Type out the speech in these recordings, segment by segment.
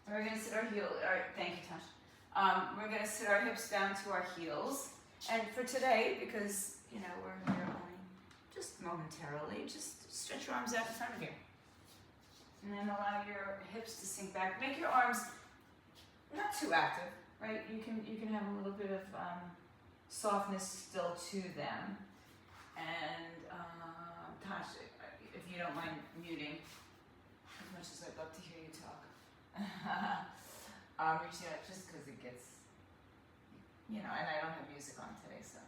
We're going to sit our thank you, Tosh. We're going to sit our hips down to our heels. And for today, because, you know, we're here only just momentarily, just stretch your arms out in front of you. And then allow your hips to sink back. Make your arms not too active, right? You can have a little bit of softness still to them. And Tosh, if you don't mind muting, as much as I'd love to hear you talk. Reaching out just because it gets, you know, and I don't have music on today, so.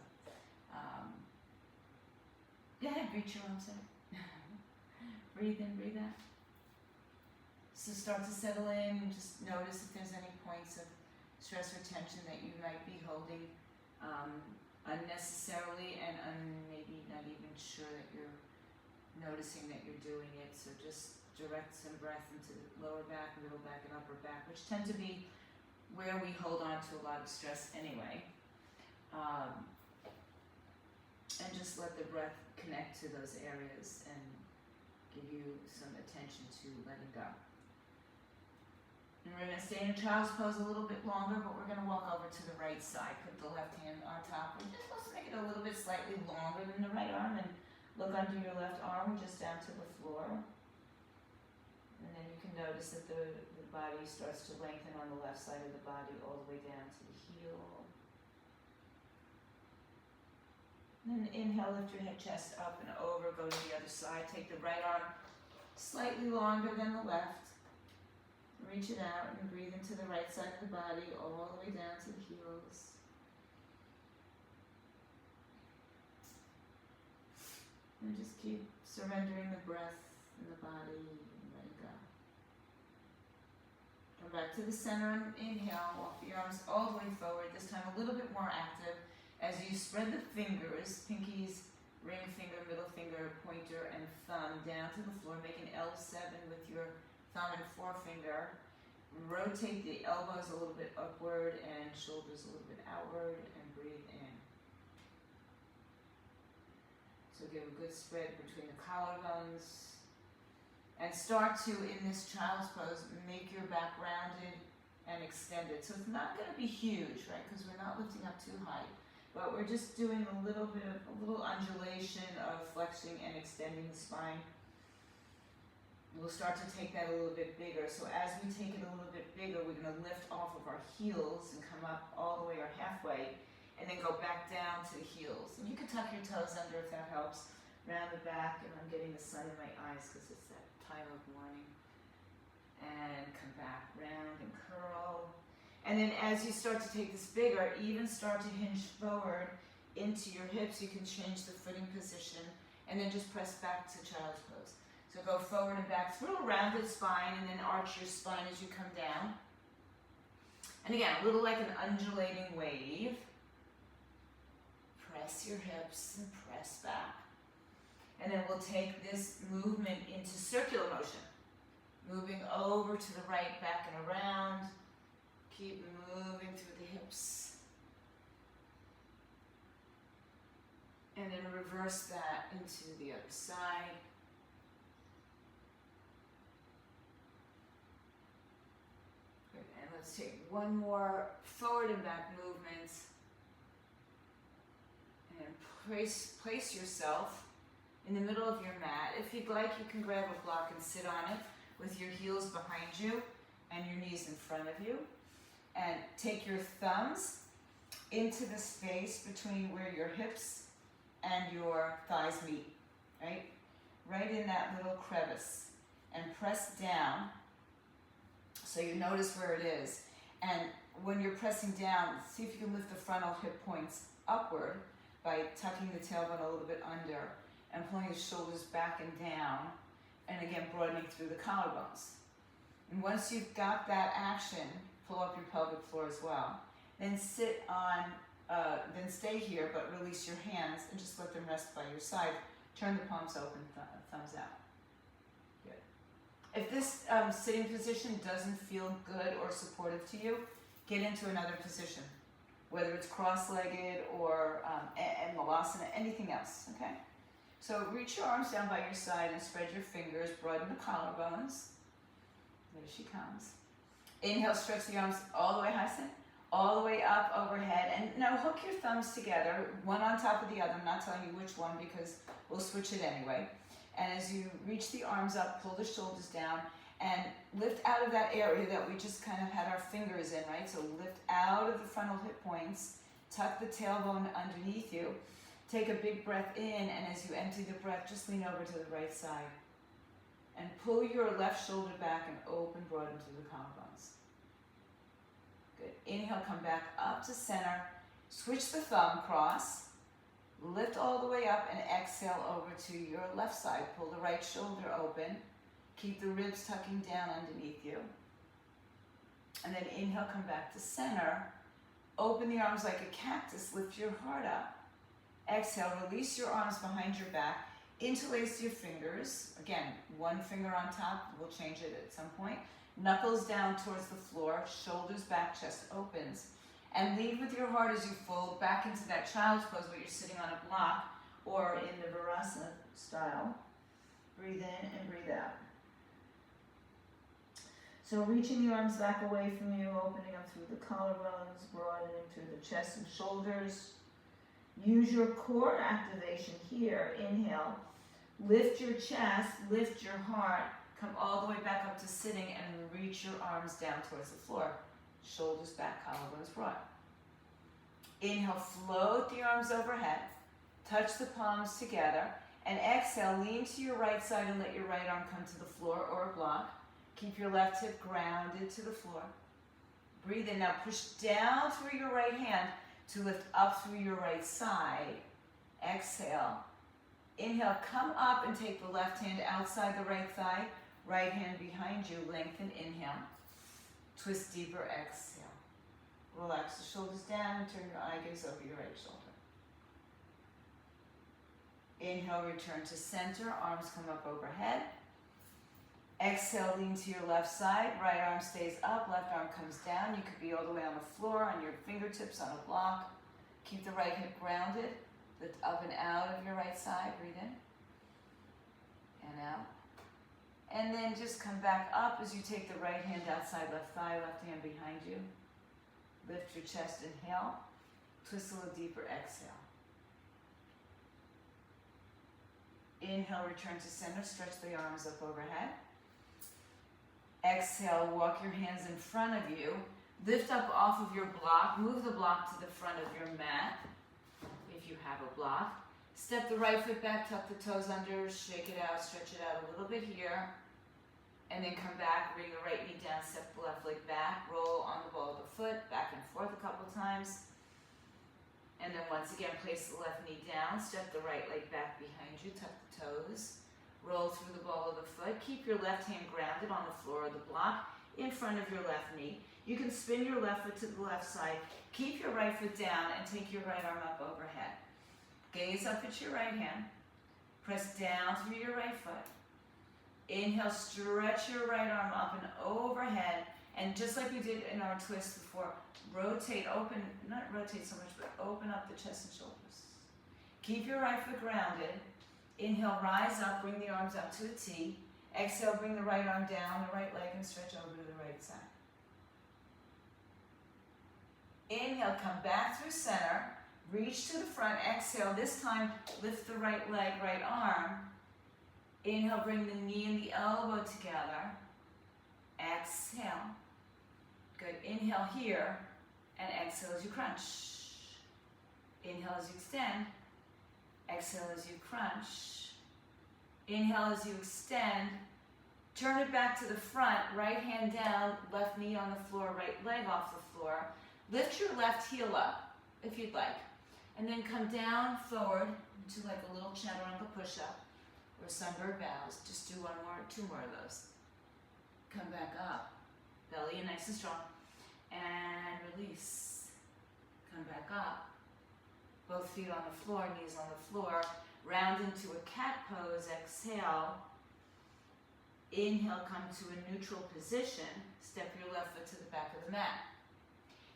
Yeah, reach your arms out. Breathe in, breathe out. So start to settle in and just notice if there's any points of stress or tension that you might be holding unnecessarily and maybe not even sure that you're noticing that you're doing it. So just direct some breath into the lower back, middle back, and upper back, which tend to be where we hold on to a lot of stress anyway. And just let the breath connect to those areas and give you some attention to letting go. And we're going to stay in a child's pose a little bit longer, but we're going to walk over to the right side. Put the left hand on top. We're just supposed to make it a little bit slightly longer than the right arm, and look under your left arm just down to the floor. And then you can notice that the body starts to lengthen on the left side of the body all the way down to the heel. And then inhale, lift your head, chest up and over, go to the other side. Take the right arm slightly longer than the left. Reach it out and breathe into the right side of the body all the way down to the heels. And just keep surrendering the breath in the body and letting go. Come back to the center and inhale. Walk the arms all the way forward, this time a little bit more active. As you spread the fingers, pinkies, ring finger, middle finger, pointer, and thumb down to the floor. Make an L7 with your thumb and forefinger. Rotate the elbows a little bit upward and shoulders a little bit outward, and breathe in. So give a good spread between the collarbones. And start to, in this child's pose, make your back rounded and extended. So it's not going to be huge, right? Because we're not lifting up too high. But we're just doing a little undulation of flexing and extending the spine. We'll start to take that a little bit bigger. So as we take it a little bit bigger, we're going to lift off of our heels and come up all the way or halfway, and then go back down to the heels. And you can tuck your toes under if that helps. Round the back, and I'm getting the sun in my eyes because it's that time of morning. And come back, round and curl. And then as you start to take this bigger, even start to hinge forward into your hips. You can change the footing position and then just press back to child's pose. So go forward and back through a rounded spine, and then arch your spine as you come down. And again, a little like an undulating wave. Press your hips and press back. And then we'll take this movement into circular motion. Moving over to the right, back and around. Keep moving through the hips. And then reverse that into the other side. Good. And let's take one more forward and back movement. And place yourself in the middle of your mat. If you'd like, you can grab a block and sit on it with your heels behind you and your knees in front of you. And take your thumbs into the space between where your hips and your thighs meet, right? Right in that little crevice. And press down so you notice where it is. And when you're pressing down, see if you can lift the frontal hip points upward by tucking the tailbone a little bit under and pulling the shoulders back and down, and again broadening through the collarbones. And once you've got that action, pull up your pelvic floor as well. Then sit on, then stay here, but release your hands and just let them rest by your side. Turn the palms open, thumbs out. Good. If this sitting position doesn't feel good or supportive to you, get into another position, whether it's cross-legged or and malasana, anything else, okay? So reach your arms down by your side and spread your fingers, broaden the collarbones. There she comes. Inhale, stretch the arms all the way high, all the way up overhead. And now hook your thumbs together, one on top of the other. I'm not telling you which one because we'll switch it anyway. And as you reach the arms up, pull the shoulders down and lift out of that area that we just kind of had our fingers in, right? So lift out of the frontal hip points, tuck the tailbone underneath you. Take a big breath in, and as you empty the breath, just lean over to the right side. And pull your left shoulder back and open broad into the collarbones. Good. Inhale, come back up to center. Switch the thumb, cross. Lift all the way up and exhale over to your left side. Pull the right shoulder open. Keep the ribs tucking down underneath you. And then inhale, come back to center. Open the arms like a cactus. Lift your heart up. Exhale, release your arms behind your back. Interlace your fingers. Again, one finger on top. We'll change it at some point. Knuckles down towards the floor. Shoulders back, chest opens. And lead with your heart as you fold back into that child's pose where you're sitting on a block or in the vinyasa style. Breathe in and breathe out. So reaching the arms back away from you, opening up through the collarbones, broadening through the chest and shoulders. Use your core activation here. Inhale. Lift your chest, lift your heart. Come all the way back up to sitting and reach your arms down towards the floor. Shoulders back, collarbones broad. Inhale, float the arms overhead. Touch the palms together. And exhale, lean to your right side and let your right arm come to the floor or a block. Keep your left hip grounded to the floor. Breathe in. Now push down through your right hand to lift up through your right side. Exhale. Inhale, come up and take the left hand outside the right thigh. Right hand behind you. Lengthen. Inhale. Twist deeper. Exhale. Relax the shoulders down and turn your eye gaze over your right shoulder. Inhale, return to center. Arms come up overhead. Exhale, lean to your left side. Right arm stays up. Left arm comes down. You could be all the way on the floor, on your fingertips, on a block. Keep the right hip grounded. Lift up and out of your right side. Breathe in and out. And then just come back up as you take the right hand outside left thigh, left hand behind you. Lift your chest, inhale. Twist a little deeper, exhale. Inhale, return to center. Stretch the arms up overhead. Exhale, walk your hands in front of you. Lift up off of your block. Move the block to the front of your mat, if you have a block. Step the right foot back, tuck the toes under, shake it out, stretch it out a little bit here. And then come back, bring the right knee down, step the left leg back, roll on the ball of the foot, back and forth a couple times. And then once again, place the left knee down, step the right leg back behind you, tuck the toes, roll through the ball of the foot. Keep your left hand grounded on the floor of the block in front of your left knee. You can spin your left foot to the left side. Keep your right foot down and take your right arm up overhead. Gaze up at your right hand. Press down through your right foot. Inhale, stretch your right arm up and overhead. And just like we did in our twist before, rotate, open, not rotate so much, but open up the chest and shoulders. Keep your right foot grounded. Inhale, rise up, bring the arms up to a T. Exhale, bring the right arm down, the right leg, and stretch over to the right side. Inhale, come back through center. Reach to the front. Exhale, this time lift the right leg, right arm. Inhale, bring the knee and the elbow together. Exhale. Good. Inhale here, and exhale as you crunch. Inhale as you extend. Exhale as you crunch. Inhale as you extend. Turn it back to the front. Right hand down, left knee on the floor, right leg off the floor. Lift your left heel up, if you'd like. And then come down forward into like a little chaturanga push-up or sunbird bows. Just do two more of those. Come back up. Belly in nice and strong. And release. Come back up. Both feet on the floor, knees on the floor. Round into a cat pose. Exhale. Inhale, come to a neutral position. Step your left foot to the back of the mat.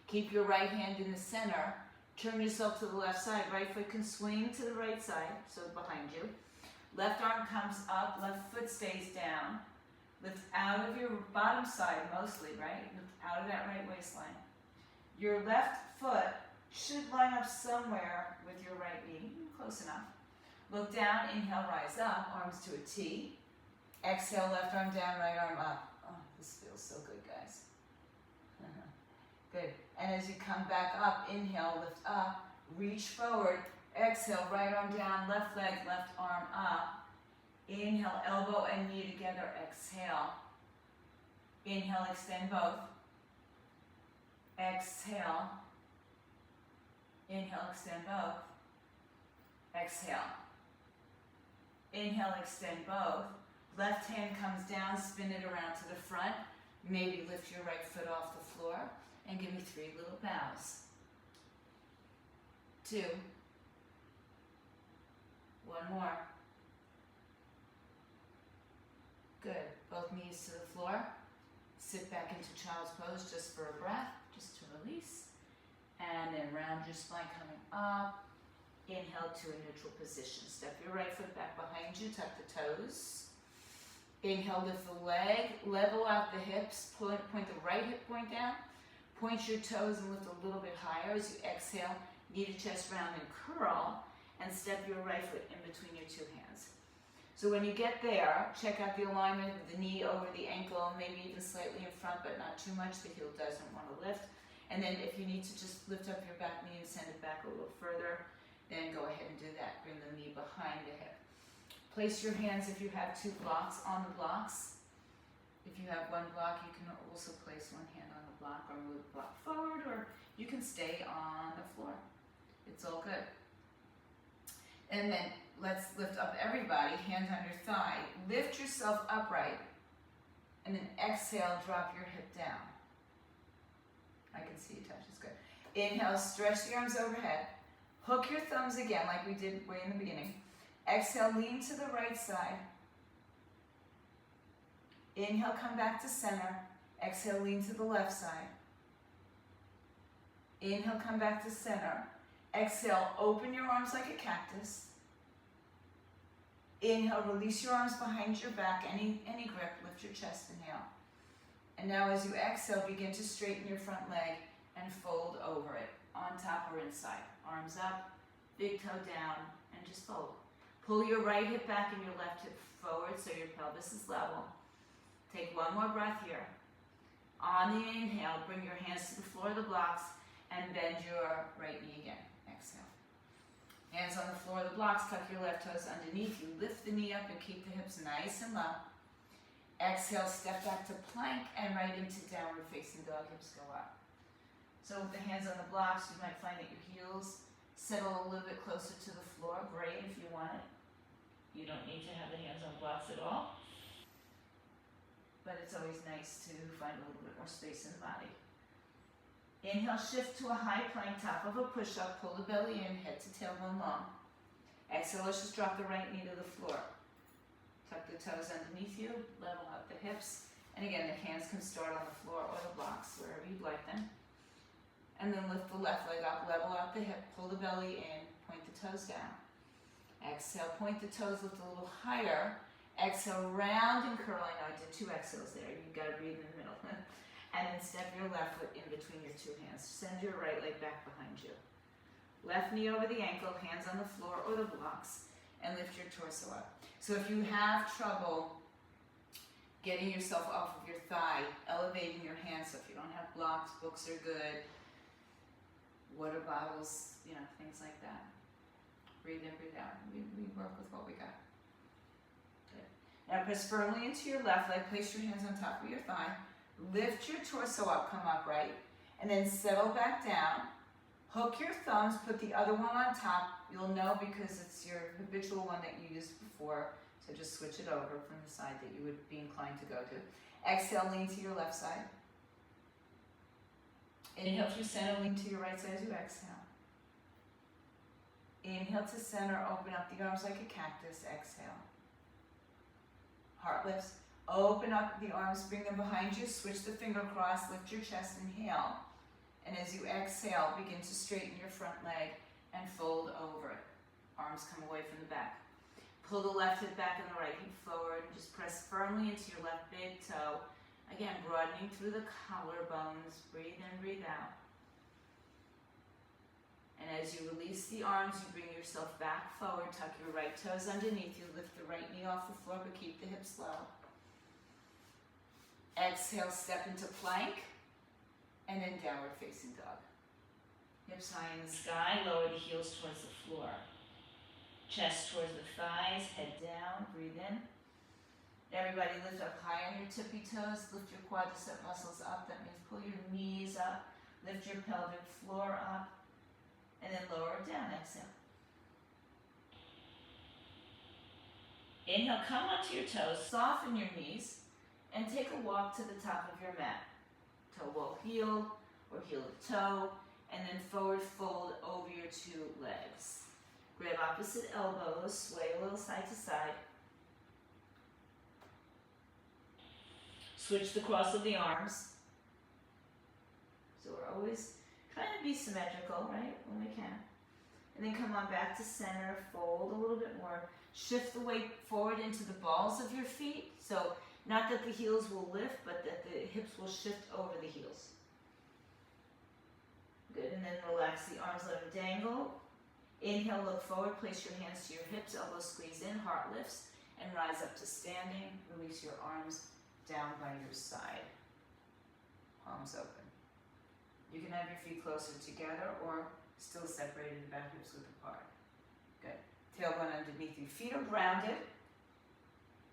Keep your right hand in the center. Turn yourself to the left side. Right foot can swing to the right side, so behind you. Left arm comes up, left foot stays down. Lift out of your bottom side mostly, right? Lift out of that right waistline. Your left foot should line up somewhere with your right knee, close enough. Look down, inhale, rise up, arms to a T. Exhale, left arm down, right arm up. Oh, this feels so good, guys. Good. And as you come back up, inhale, lift up, reach forward. Exhale, right arm down, left leg, left arm up. Inhale, elbow and knee together, exhale. Inhale, extend both. Exhale. Inhale, extend both. Exhale. Inhale, extend both. Left hand comes down, spin it around to the front. Maybe lift your right foot off the floor and give me 3 little bows. 2. 1 more. Good. Both knees to the floor. Sit back into child's pose just for a breath, just to release. And then round your spine coming up. Inhale to a neutral position. Step your right foot back behind you, tuck the toes. Inhale, lift the leg, level out the hips, point the right hip point down. Point your toes and lift a little bit higher as you exhale. Knee to chest round and curl. And step your right foot in between your 2 hands. So when you get there, check out the alignment of the knee over the ankle, maybe even slightly in front, but not too much. The heel doesn't want to lift. And then if you need to just lift up your back knee and send it back a little further, then go ahead and do that. Bring the knee behind the hip. Place your hands, if you have 2 blocks, on the blocks. If you have 1 block, you can also place 1 hand on the block or move the block forward, or you can stay on the floor. It's all good. And then let's lift up everybody, hands on your thigh. Lift yourself upright, and then exhale, drop your hip down. I can see you touch, it's good. Inhale, stretch the arms overhead. Hook your thumbs again, like we did way in the beginning. Exhale, lean to the right side. Inhale, come back to center. Exhale, lean to the left side. Inhale, come back to center. Exhale, open your arms like a cactus. Inhale, release your arms behind your back, any grip, lift your chest, inhale. And now as you exhale, begin to straighten your front leg and fold over it, on top or inside. Arms up, big toe down, and just fold. Pull your right hip back and your left hip forward so your pelvis is level. Take 1 more breath here. On the inhale, bring your hands to the floor of the blocks and bend your right knee again. Exhale. Hands on the floor of the blocks, tuck your left toes underneath you. Lift the knee up and keep the hips nice and low. Exhale, step back to plank and right into downward facing dog, hips go up. So with the hands on the blocks, you might find that your heels settle a little bit closer to the floor. Great if you want it. You don't need to have the hands on blocks at all. But it's always nice to find a little bit more space in the body. Inhale, shift to a high plank, top of a push-up, pull the belly in, head to tailbone long. Exhale, let's just drop the right knee to the floor. Tuck the toes underneath you, level out the hips. And again, the hands can start on the floor or the blocks, wherever you'd like them. And then lift the left leg up, level out the hip, pull the belly in, point the toes down. Exhale, point the toes, lift a little higher. Exhale, round and curl. I know I did 2 exhales there. You've got to breathe in the middle. And then step your left foot in between your 2 hands. Send your right leg back behind you. Left knee over the ankle, hands on the floor or the blocks, and lift your torso up. So if you have trouble getting yourself off of your thigh, elevating your hands, so if you don't have blocks, books are good, water bottles, things like that. Breathe in, breathe out. We work with what we got. Good. Now press firmly into your left leg, place your hands on top of your thigh, lift your torso up, come upright, and then settle back down. Hook your thumbs, put the other one on top. You'll know because it's your habitual one that you used before, so just switch it over from the side that you would be inclined to go to. Exhale, lean to your left side. Inhale through center, lean to your right side as you exhale. Inhale to center, open up the arms like a cactus, exhale. Heart lifts, open up the arms, bring them behind you, switch the finger cross, lift your chest, inhale. And as you exhale, begin to straighten your front leg and fold over it. Arms come away from the back. Pull the left hip back and the right hip forward. And just press firmly into your left big toe. Again, broadening through the collarbones. Breathe in, breathe out. And as you release the arms, you bring yourself back forward. Tuck your right toes underneath you. Lift the right knee off the floor, but keep the hips low. Exhale, step into plank. And then downward facing dog. Hips high in the sky, lower the heels towards the floor. Chest towards the thighs, head down, breathe in. Everybody lift up high on your tippy toes, lift your quadricep muscles up. That means pull your knees up, lift your pelvic floor up, and then lower it down, exhale. Inhale, come onto your toes, soften your knees, and take a walk to the top of your mat. Toe ball heel, or heel to toe, and then forward fold over your two legs. Grab opposite elbows, sway a little side to side. Switch the cross of the arms. So we're always trying to be symmetrical, right, when we can. And then come on back to center, fold a little bit more. Shift the weight forward into the balls of your feet. So not that the heels will lift, but that the hips will shift over the heels. Good, and then relax the arms, let them dangle. Inhale, look forward, place your hands to your hips, elbows squeeze in, heart lifts, and rise up to standing. Release your arms down by your side. Palms open. You can have your feet closer together or still separated, back hips width apart. Good. Tailbone underneath you. Feet are grounded.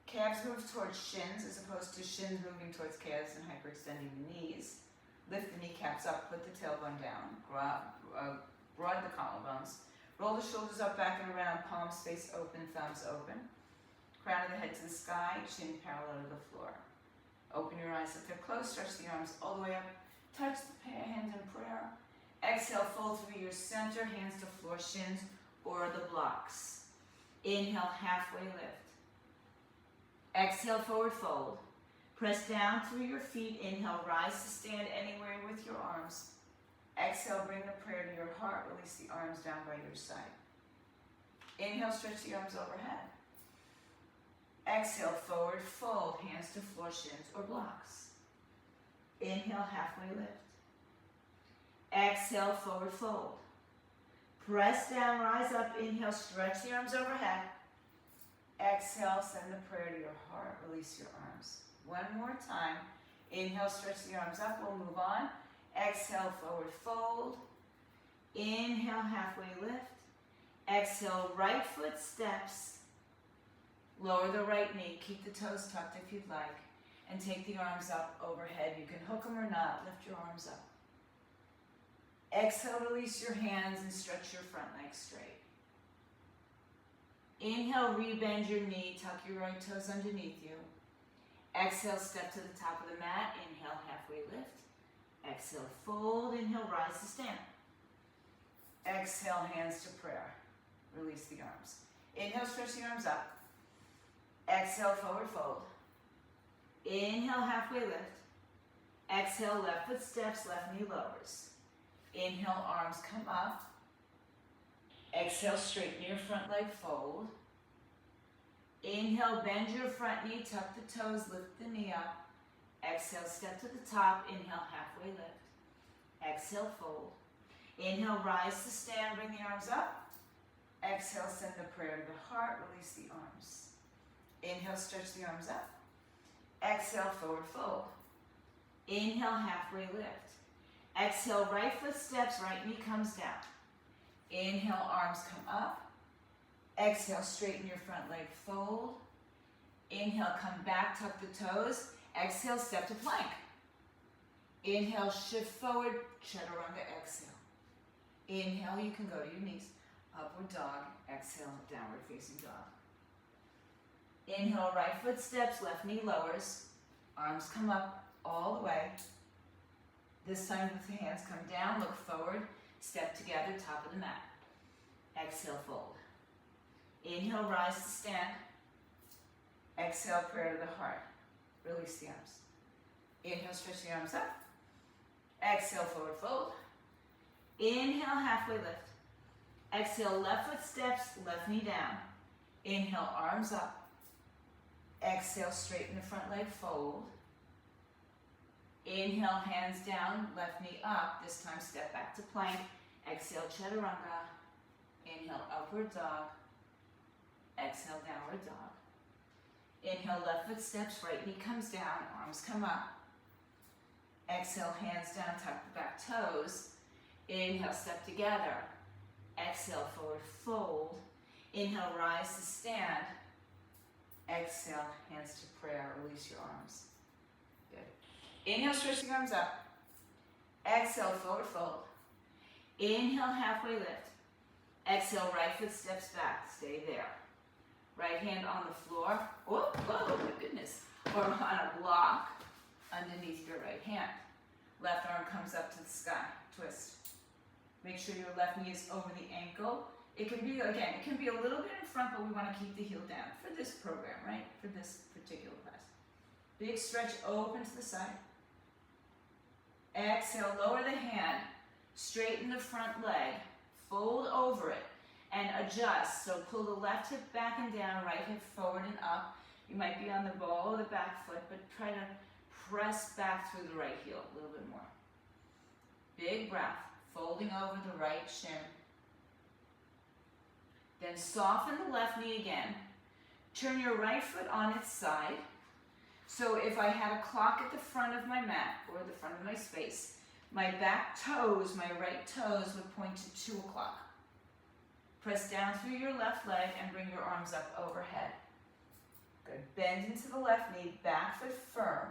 Calves move towards shins as opposed to shins moving towards calves and hyperextending the knees. Lift the kneecaps up, put the tailbone down, broaden the collarbones. Roll the shoulders up, back and around, palms face open, thumbs open. Crown of the head to the sky, chin parallel to the floor. Open your eyes if they're closed, stretch the arms all the way up. Touch the hands in prayer. Exhale, fold through your center, hands to floor, shins, or the blocks. Inhale, halfway lift. Exhale, forward fold. Press down through your feet. Inhale, rise to stand anywhere with your arms. Exhale, bring the prayer to your heart. Release the arms down by your side. Inhale, stretch the arms overhead. Exhale, forward fold, hands to floor, shins, or blocks. Inhale, halfway lift. Exhale, forward fold. Press down, rise up. Inhale, stretch the arms overhead. Exhale, send the prayer to your heart. Release your arms. One more time. Inhale, stretch the arms up. We'll move on. Exhale, forward fold. Inhale, halfway lift. Exhale, right foot steps. Lower the right knee. Keep the toes tucked if you'd like. And take the arms up overhead. You can hook them or not. Lift your arms up. Exhale, release your hands and stretch your front leg straight. Inhale, rebend your knee. Tuck your right toes underneath you. Exhale, step to the top of the mat. Inhale, halfway lift. Exhale, fold. Inhale, rise to stand. Exhale, hands to prayer. Release the arms. Inhale, stretch the arms up. Exhale, forward fold. Inhale, halfway lift. Exhale, left foot steps, left knee lowers. Inhale, arms come up. Exhale, straighten your front leg, fold. Inhale, bend your front knee, tuck the toes, lift the knee up. Exhale, step to the top. Inhale, halfway lift. Exhale, fold. Inhale, rise to stand, bring the arms up. Exhale, send the prayer to the heart, release the arms. Inhale, stretch the arms up. Exhale, forward fold. Inhale, halfway lift. Exhale, right foot steps, right knee comes down. Inhale, arms come up. Exhale, straighten your front leg, fold. Inhale, come back, tuck the toes. Exhale, step to plank. Inhale, shift forward, chaturanga, exhale. Inhale, you can go to your knees. Upward dog, exhale, downward facing dog. Inhale, right foot steps, left knee lowers. Arms come up all the way. This time with the hands come down, look forward, step together, top of the mat. Exhale, fold. Inhale, rise to stand. Exhale, prayer to the heart. Release the arms. Inhale, stretch the arms up. Exhale, forward fold. Inhale, halfway lift. Exhale, left foot steps, left knee down. Inhale, arms up. Exhale, straighten the front leg, fold. Inhale, hands down, left knee up. This time step back to plank. Exhale, chaturanga. Inhale, upward dog. Exhale, downward dog. Inhale, left foot steps, right knee comes down, arms come up. Exhale, hands down, tuck the back toes. Inhale, step together. Exhale, forward fold. Inhale, rise to stand. Exhale, hands to prayer, release your arms. Good. Inhale, stretch the arms up. Exhale, forward fold. Inhale, halfway lift. Exhale, right foot steps back, stay there. Right hand on the floor. Whoa, whoa, my goodness. Or on a block underneath your right hand. Left arm comes up to the sky, twist. Make sure your left knee is over the ankle. It can be, again, it can be a little bit in front, but we want to keep the heel down for this program, right? For this particular class. Big stretch, open to the side. Exhale, lower the hand, straighten the front leg, fold over it, and adjust. So pull the left hip back and down, right hip forward and up. You might be on the ball of the back foot, but try to press back through the right heel a little bit more. Big breath, folding over the right shin. Then soften the left knee again. Turn your right foot on its side. So if I had a clock at the front of my mat, or the front of my space, my back toes, my right toes would point to 2 o'clock. Press down through your left leg and bring your arms up overhead. Good. Bend into the left knee, back foot firm.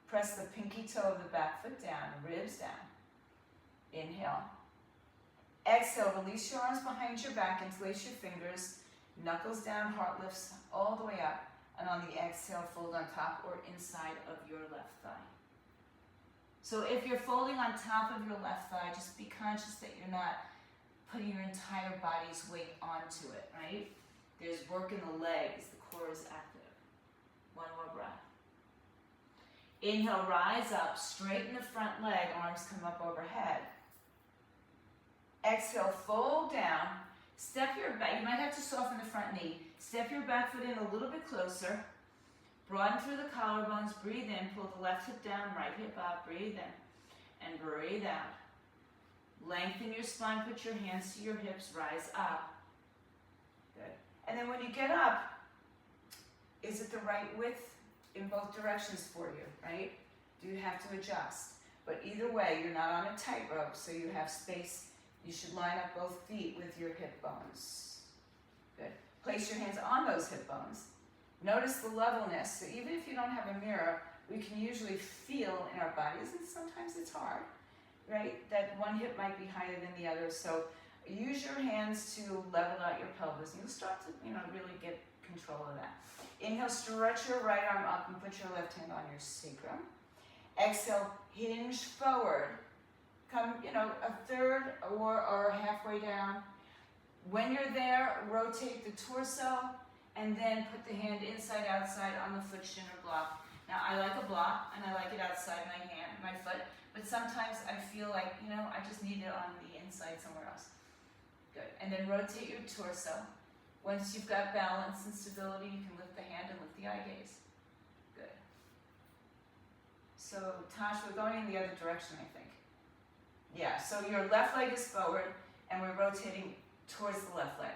Press the pinky toe of the back foot down, ribs down. Inhale. Exhale, release your arms behind your back, interlace your fingers, knuckles down, heart lifts all the way up. And on the exhale, fold on top or inside of your left thigh. So if you're folding on top of your left thigh, just be conscious that you're not putting your entire body's weight onto it, right? There's work in the legs, the core is active. One more breath. Inhale, rise up, straighten the front leg, arms come up overhead. Exhale, fold down, step your back, you might have to soften the front knee. Step your back foot in a little bit closer. Broaden through the collarbones, breathe in, pull the left hip down, right hip up, breathe in, and breathe out. Lengthen your spine, put your hands to your hips, rise up. Good. And then when you get up, is it the right width in both directions for you, right? Do you have to adjust? But either way, you're not on a tightrope, so you have space. You should line up both feet with your hip bones. Good. Place your hands on those hip bones. Notice the levelness. So even if you don't have a mirror, we can usually feel in our bodies, and sometimes it's hard, right? That one hip might be higher than the other. So use your hands to level out your pelvis. And you'll start to, really get control of that. Inhale, stretch your right arm up and put your left hand on your sacrum. Exhale, hinge forward. Come, a third or halfway down. When you're there, rotate the torso and then put the hand inside, outside on the foot, shin, or block. Now, I like a block and I like it outside my foot, but sometimes I feel like, I just need it on the inside somewhere else. Good. And then rotate your torso. Once you've got balance and stability, you can lift the hand and lift the eye gaze. Good. So, Tosh, we're going in the other direction, I think. Yeah, so your left leg is forward, and we're rotating towards the left leg.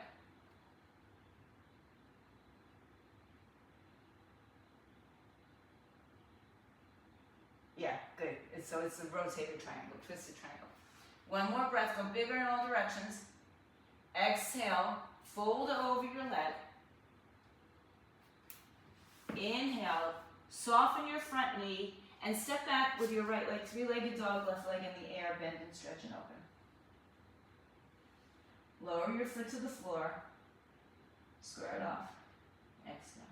Yeah, good. So it's a rotated triangle, twisted triangle. One more breath, go bigger in all directions. Exhale, fold over your leg. Inhale, soften your front knee, and step back with your right leg, three-legged dog, left leg in the air, bend and stretch and open. Lower your foot to the floor, square it off, exhale.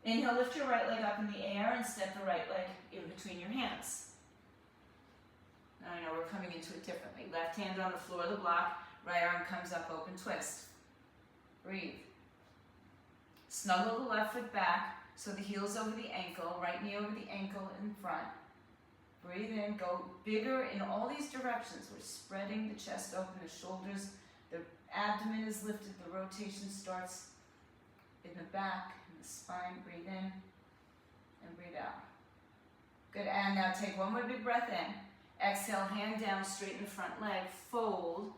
Inhale, lift your right leg up in the air and step the right leg in between your hands. Now I know we're coming into it differently. Left hand on the floor of the block, right arm comes up, open twist. Breathe. Snuggle the left foot back so the heel's over the ankle, right knee over the ankle in front. Breathe in, go bigger in all these directions. We're spreading the chest open, the shoulders, the abdomen is lifted, the rotation starts in the back, in the spine. Breathe in and breathe out. Good, and now take one more big breath in. Exhale, hand down, straighten the front leg, fold,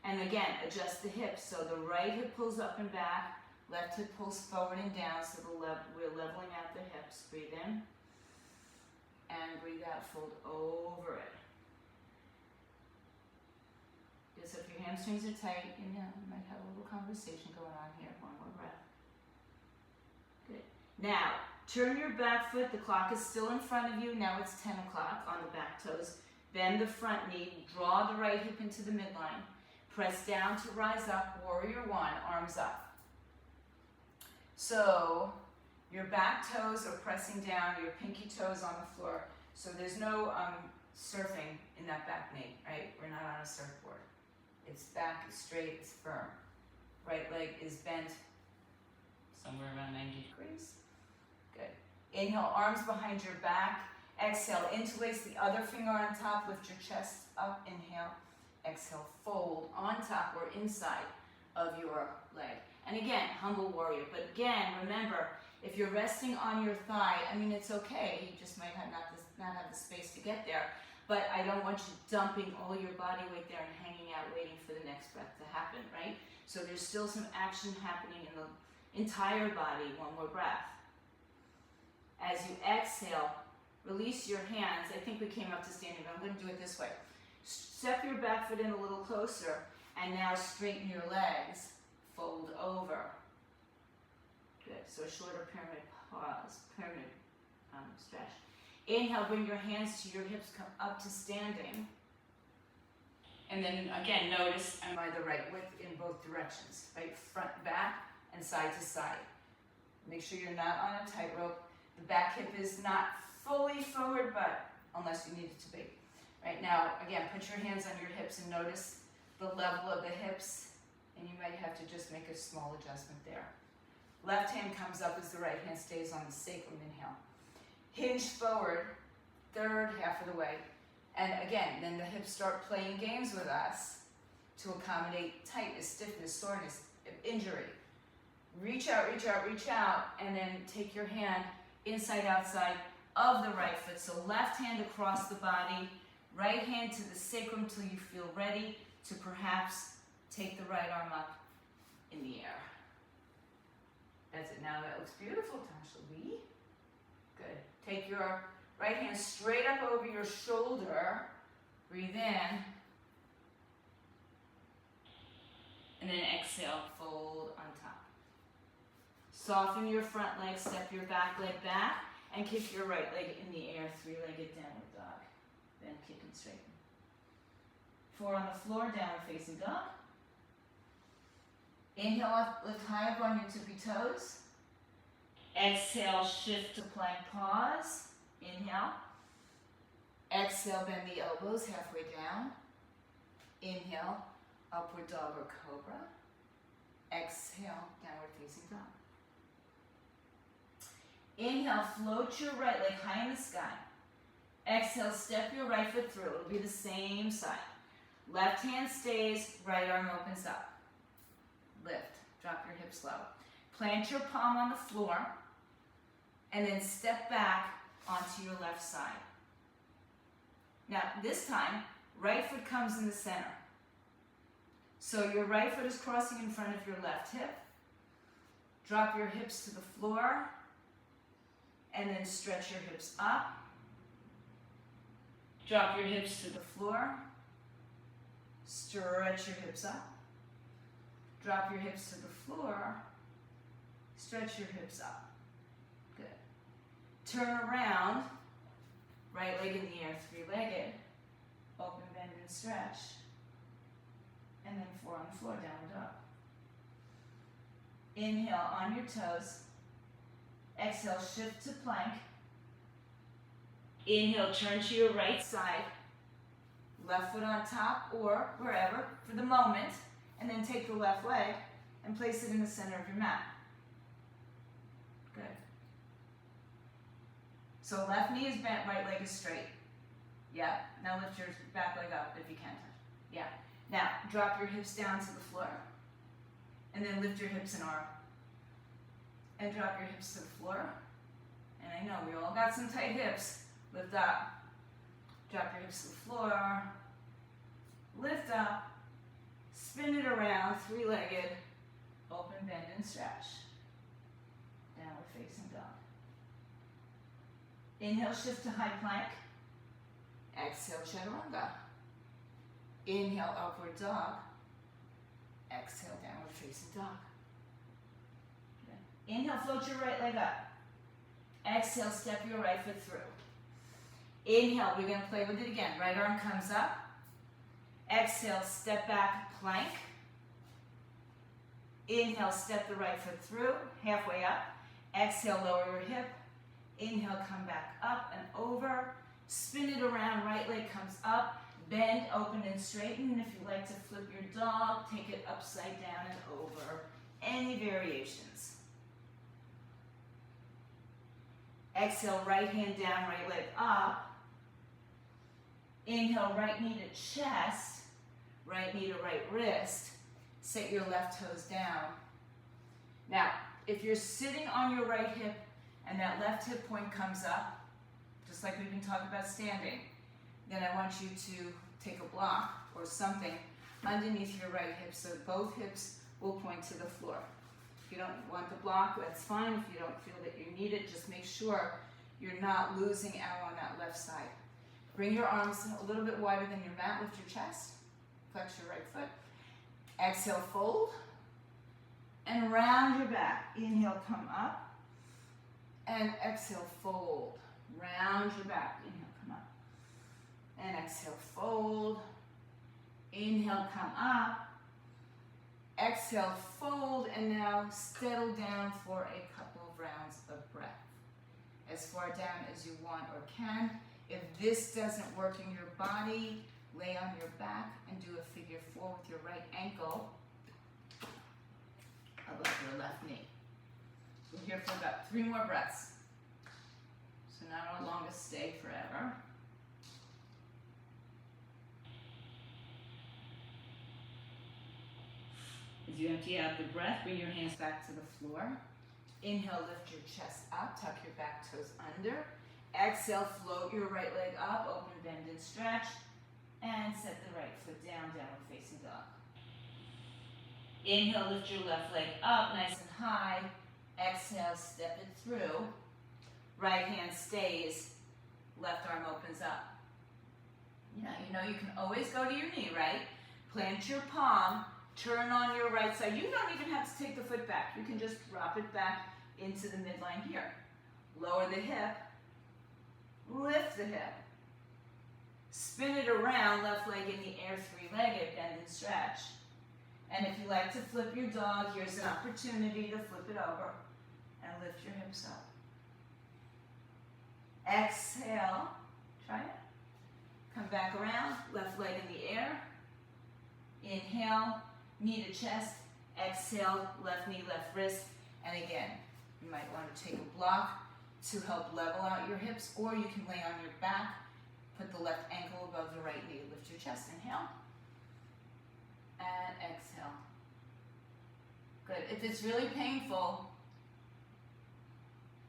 and again, adjust the hips. So the right hip pulls up and back, left hip pulls forward and down, so we're leveling out the hips. Breathe in, and breathe out, fold over it. Good, so if your hamstrings are tight, you might have a little conversation going on here. One more breath. Good. Now, turn your back foot, the clock is still in front of you, now it's 10 o'clock on the back toes. Bend the front knee, draw the right hip into the midline. Press down to rise up, warrior one, arms up. So, your back toes are pressing down, your pinky toes on the floor. So there's no surfing in that back knee, right? We're not on a surfboard. It's back, it's straight, it's firm. Right leg is bent somewhere around 90 degrees. Good. Inhale, arms behind your back. Exhale, interlace the other finger on top, lift your chest up, inhale. Exhale, fold on top or inside of your leg. And again, humble warrior. But again, remember, if you're resting on your thigh, I mean, it's okay. You just might not have the space to get there. But I don't want you dumping all your body weight there and hanging out waiting for the next breath to happen, right? So there's still some action happening in the entire body. One more breath. As you exhale, release your hands. I think we came up to standing, but I'm going to do it this way. Step your back foot in a little closer, and now straighten your legs. Fold over. Good. So a shorter pyramid pause, pyramid stretch. Inhale, bring your hands to your hips, come up to standing. And then again, notice I'm by the right width in both directions, right? Front, back, and side to side. Make sure you're not on a tightrope. The back hip is not fully forward, but unless you need it to be. Right now, again, put your hands on your hips and notice the level of the hips, and you might have to just make a small adjustment there. Left hand comes up as the right hand stays on the sacrum. Inhale. Hinge forward, third half of the way. And again, then the hips start playing games with us to accommodate tightness, stiffness, soreness, injury. Reach out, reach out, reach out, and then take your hand inside, outside of the right foot. So left hand across the body, right hand to the sacrum till you feel ready to perhaps take the right arm up in the air. That's it. Now that looks beautiful, Tasha Lee. Good. Take your right hand straight up over your shoulder. Breathe in. And then exhale, fold on top. Soften your front leg, step your back leg back, and kick your right leg in the air, three-legged downward dog. Then kick and straighten. 4 on the floor, downward facing dog. Inhale up, lift high up on your tippy toes. Exhale, shift to plank pause. Inhale. Exhale, bend the elbows halfway down. Inhale, upward dog or cobra. Exhale, downward facing dog. Inhale, float your right leg high in the sky. Exhale, step your right foot through. It'll be the same side. Left hand stays, right arm opens up. Lift, drop your hips low. Plant your palm on the floor, and then step back onto your left side. Now, this time, right foot comes in the center. So your right foot is crossing in front of your left hip. Drop your hips to the floor, and then stretch your hips up. Drop your hips to the floor. Stretch your hips up. Drop your hips to the floor. Stretch your hips up. Good. Turn around. Right leg in the air, three-legged. Open, bend, and stretch. And then 4 on the floor, downward dog. Inhale on your toes. Exhale, shift to plank. Inhale, turn to your right side. Left foot on top or wherever for the moment. And then take the left leg and place it in the center of your mat. Good. So left knee is bent, right leg is straight. Yeah. Now lift your back leg up if you can. Yeah. Now drop your hips down to the floor. And then lift your hips and arm. And drop your hips to the floor. And I know we all got some tight hips. Lift up. Drop your hips to the floor. Lift up. Spin it around, three-legged. Open, bend, and stretch. Downward facing dog. Inhale, shift to high plank. Exhale, chaturanga. Inhale, upward dog. Exhale, downward facing dog. Okay. Inhale, float your right leg up. Exhale, step your right foot through. Inhale, we're going to play with it again. Right arm comes up. Exhale, step back, plank. Inhale, step the right foot through, halfway up. Exhale, lower your hip. Inhale, come back up and over. Spin it around, right leg comes up. Bend, open, and straighten. If you like to flip your dog, take it upside down and over. Any variations. Exhale, right hand down, right leg up. Inhale, right knee to chest. Right knee to right wrist. Set your left toes down. Now, if you're sitting on your right hip and that left hip point comes up, just like we've been talking about standing, then I want you to take a block or something underneath your right hip so both hips will point to the floor. If you don't want the block, that's fine. If you don't feel that you need it, just make sure you're not losing out on that left side. Bring your arms a little bit wider than your mat, lift your chest, flex your right foot. Exhale, fold, and round your back. Inhale, come up, and exhale, fold. Round your back. Inhale, come up, and exhale, fold. Inhale, come up. Exhale, fold, and now settle down for a couple of rounds of breath. As far down as you want or can. If this doesn't work in your body, lay on your back and do a figure four with your right ankle above your left knee. We're here for about 3 more breaths. So not no longer stay forever. As you empty out the breath, bring your hands back to the floor. Inhale, lift your chest up, tuck your back toes under. Exhale, float your right leg up, open, bend, and stretch. And set the right foot down, downward facing dog. Inhale, lift your left leg up, nice and high. Exhale, step it through. Right hand stays, left arm opens up. Now, you know you can always go to your knee, right? Plant your palm, turn on your right side. You don't even have to take the foot back. You can just drop it back into the midline here. Lower the hip, lift the hip. Spin it around, left leg in the air, three-legged, bend and stretch. And if you like to flip your dog, here's an opportunity to flip it over and lift your hips up. Exhale, try it. Come back around, left leg in the air. Inhale, knee to chest. Exhale, left knee, left wrist. And again, you might want to take a block to help level out your hips, or you can lay on your back, put the left ankle above the right knee, lift your chest. Inhale, and exhale. Good. If it's really painful,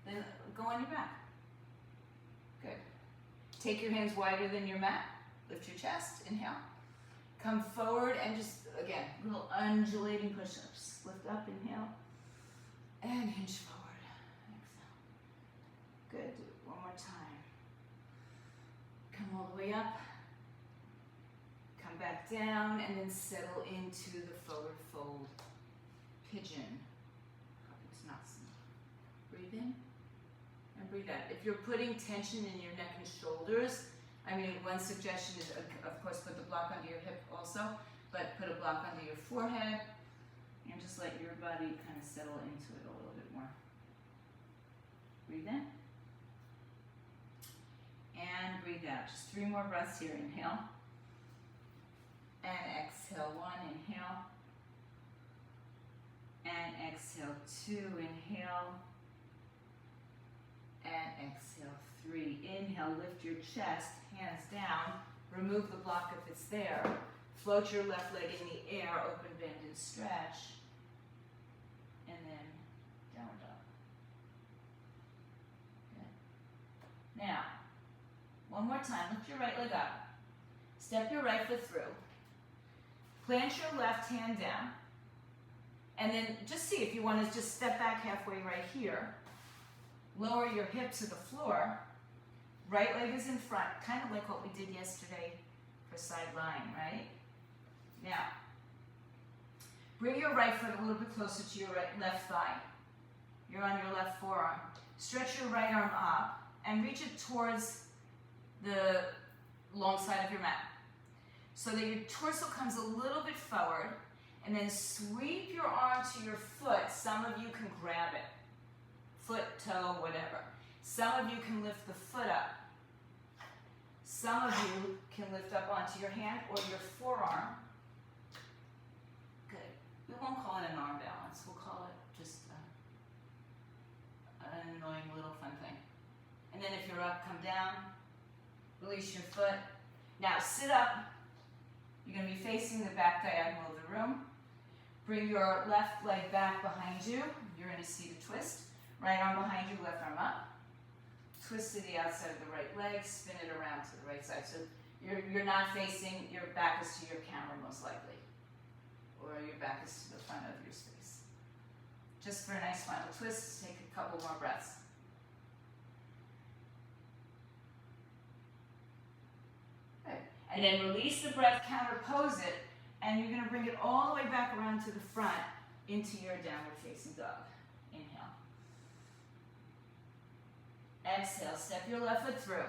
then go on your back. Good. Take your hands wider than your mat, lift your chest. Inhale. Come forward and just, again, little undulating push-ups. Lift up, inhale, and hinge forward. Good, do it one more time. Come all the way up. Come back down and then settle into the forward fold. Pigeon. Breathe in and breathe out. If you're putting tension in your neck and shoulders, I mean, one suggestion is, of course, put the block under your hip also, but put a block under your forehead and just let your body kind of settle into it a little bit more. Breathe in. And breathe out. Just 3 more breaths here. Inhale. And exhale. 1, inhale. And exhale. 2, inhale. And exhale. 3. Inhale, lift your chest, hands down. Remove the block if it's there. Float your left leg in the air, open, bend, and stretch. and then downward dog. Good. Now, one more time, lift your right leg up. Step your right foot through. Plant your left hand down. And then just see if you want to just step back halfway right here. Lower your hips to the floor. Right leg is in front, kind of like what we did yesterday for side lying, right? Now, bring your right foot a little bit closer to your left thigh. You're on your left forearm. Stretch your right arm up and reach it towards the long side of your mat, so that your torso comes a little bit forward, and then sweep your arm to your foot. Some of you can grab it, foot, toe, whatever. Some of you can lift the foot up. Some of you can lift up onto your hand or your forearm. Good. We won't call it an arm balance. We'll call it just an annoying little fun thing. And then if you're up, come down. Release your foot. Now sit up. You're going to be facing the back diagonal of the room. Bring your left leg back behind you. You're in a seated twist. Right arm behind you, left arm up. Twist to the outside of the right leg. Spin it around to the right side. So you're not facing, your back is to your camera most likely. Or your back is to the front of your space. Just for a nice final twist, take a couple more breaths. And then release the breath, counterpose it, and you're going to bring it all the way back around to the front into your downward facing dog. Inhale. Exhale, step your left foot through.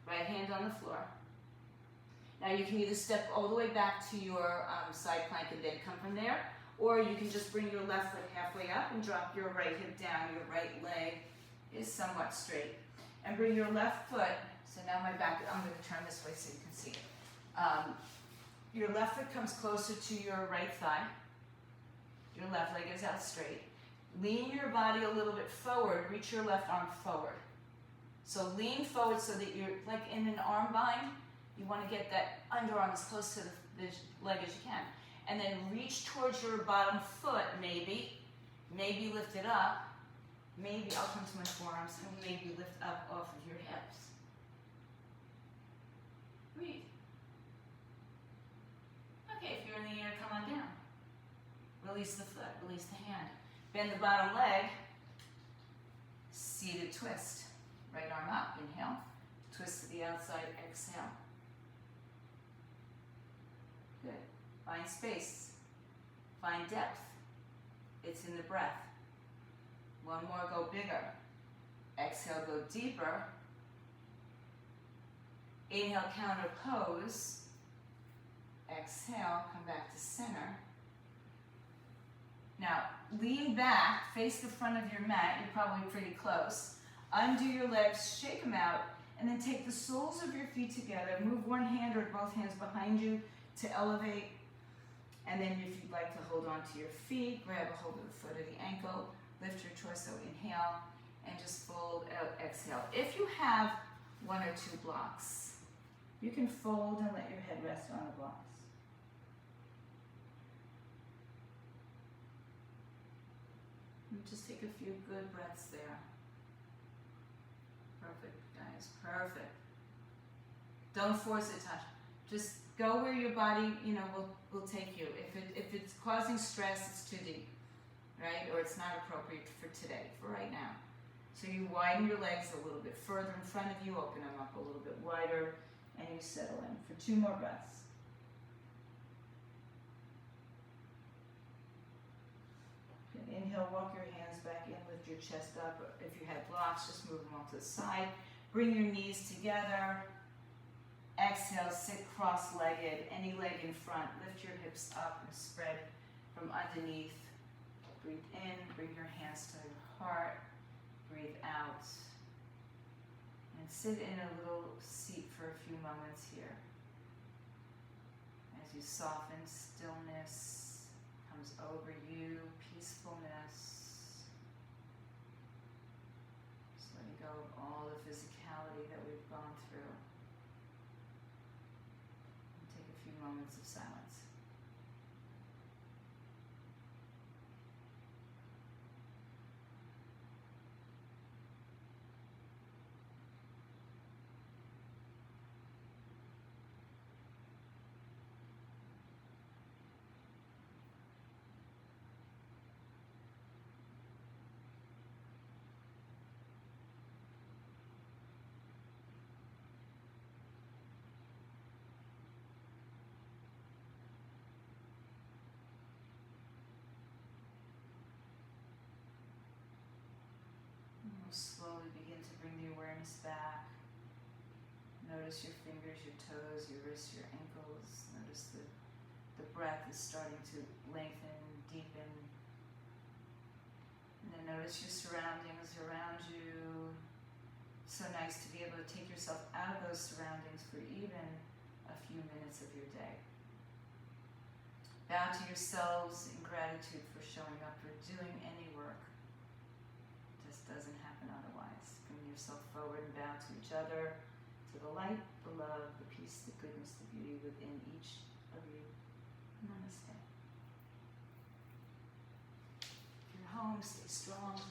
Right hand on the floor. Now you can either step all the way back to your side plank and then come from there, or you can just bring your left foot halfway up and drop your right hip down. Your right leg is somewhat straight. And bring your left foot. So now my back, I'm going to turn this way so you can see it. Your left foot comes closer to your right thigh. Your left leg is out straight. Lean your body a little bit forward. Reach your left arm forward. So lean forward so that you're like in an arm bind. You want to get that underarm as close to the leg as you can. And then reach towards your bottom foot, maybe. Maybe lift it up. Maybe I'll come to my forearms and maybe lift up off of your hips. Breathe. Okay, if you're in the air, come on down. Release the foot, release the hand. Bend the bottom leg. Seated twist. Right arm up, inhale. Twist to the outside, exhale. Good. Find space. Find depth. It's in the breath. One more, go bigger. Exhale, go deeper. Inhale, counter pose. Exhale, come back to center. Now, lean back, face the front of your mat. You're probably pretty close. Undo your legs, shake them out, and then take the soles of your feet together. Move one hand or both hands behind you to elevate. And then if you'd like to hold on to your feet, grab a hold of the foot or the ankle, lift your torso, inhale, and just fold out, exhale. If you have one or two blocks, you can fold and let your head rest on the blocks. And just take a few good breaths there. Perfect, guys, perfect. Don't force it, touch. Just go where your body, will take you. If it's causing stress, it's too deep, right? Or it's not appropriate for today, for right now. So you widen your legs a little bit further in front of you, open them up a little bit wider, and you settle in for 2 more breaths. Inhale, walk your hands back in, lift your chest up. If you had blocks, just move them off to the side. Bring your knees together. Exhale, sit cross-legged, any leg in front. Lift your hips up and spread from underneath. Breathe in, bring your hands to your heart. Breathe out. And sit in a little seat for a few moments here. As you soften, stillness comes over you, peacefulness. Just letting go of all the physicality that we've gone through. And take a few moments of silence. hands back. Notice your fingers, your toes, your wrists, your ankles. Notice the breath is starting to lengthen, deepen. And then notice your surroundings around you. So nice to be able to take yourself out of those surroundings for even a few minutes of your day. Bow to yourselves in gratitude for showing up, for doing any work. It just doesn't happen otherwise. Bring yourself forward and bow to each other, to the light, the love, the peace, the goodness, the beauty within each of you. Namaste. If you're home, stay strong.